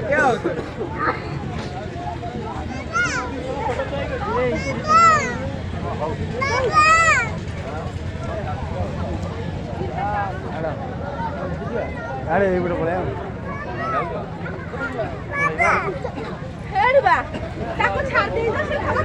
क्या होता अरे ये बड़ा पड़ा हेड़बा ताको छाड़ दे ना से खड़ा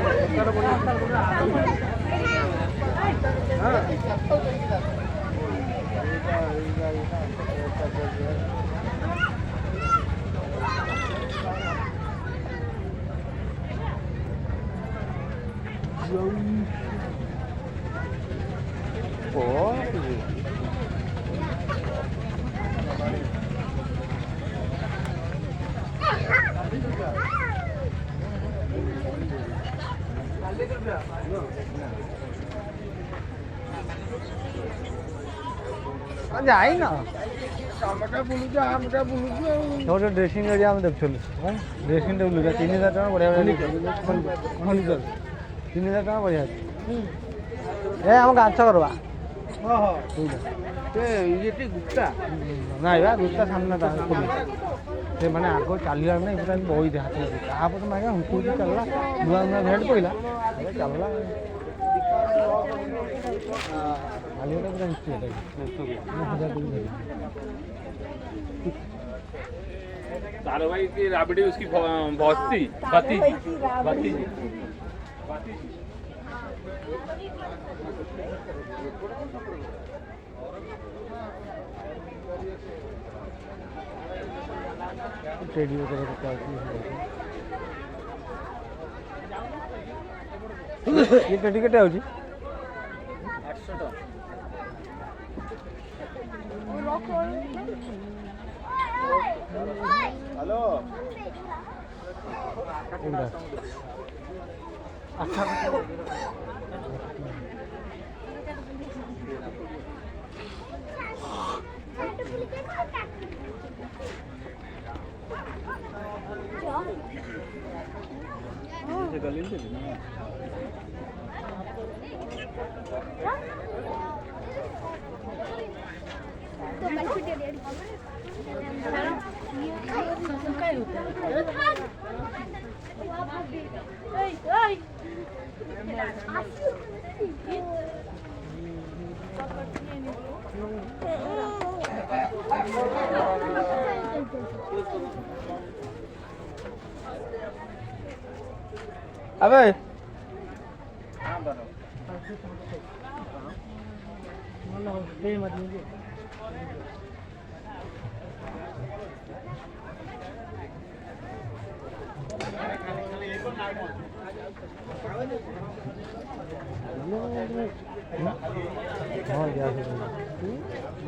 जाए ना छोटे ड्रेसिंग एरिया में देख चलो ड्रेसिंग टेबल 3000 टाका बढ़िया 3000 टाका बढ़िया ए हम गाछ करवा हां हां ते ये गुप्ता नहीं बा गुप्ता सामने था से माने आगो चलिया नहीं पूरा बोई दे हाथ में आ पर मागे हमको चलला नुआ नुआ भेड़ पइला चलला आलिया पूरा निश्चित है 1000 तारो भाई की राबड़ी उसकी भौस्ती भतीजी टेडी वगैरह का ये टेडी केटे होची 800 टका हेलो अबे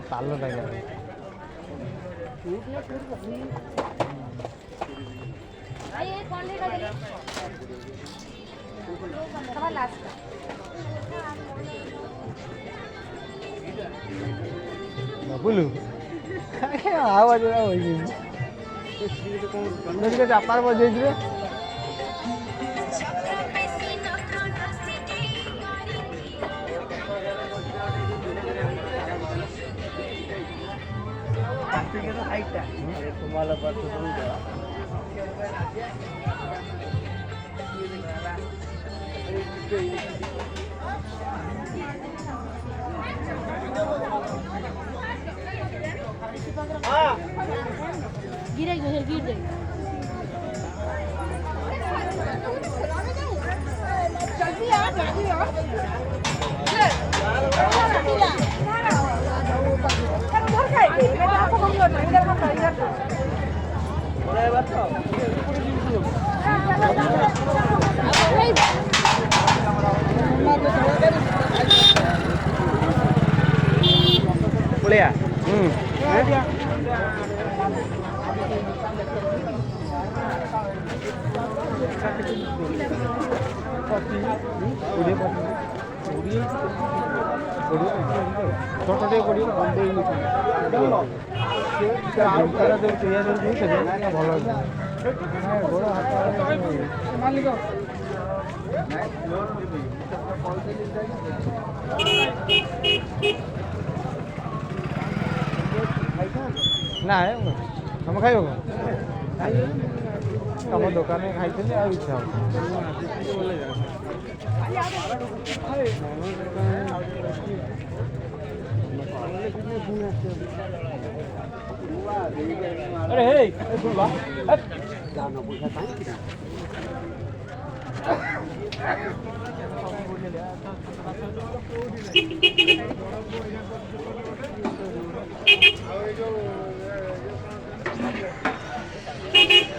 पालो लगे बोलू आवाज चापार बजे तुम्हाला गिर जाएगी जल्दी आ जल्दी आ उधर खाएंगे मैं आपको बोल रहा हूं इधर मत इधर अरे बताओ बोलिया छोटे कोड़ी भल ଗୋଡ଼ ହାତ ମାଲିକ ନାଇଁ ତମେ ଖାଇବ କଣ ତମ ଦୋକାନରେ ଖାଇଥିଲି ଆଉ ଇଚ୍ଛା अरे हे सुन बा ହଉଛି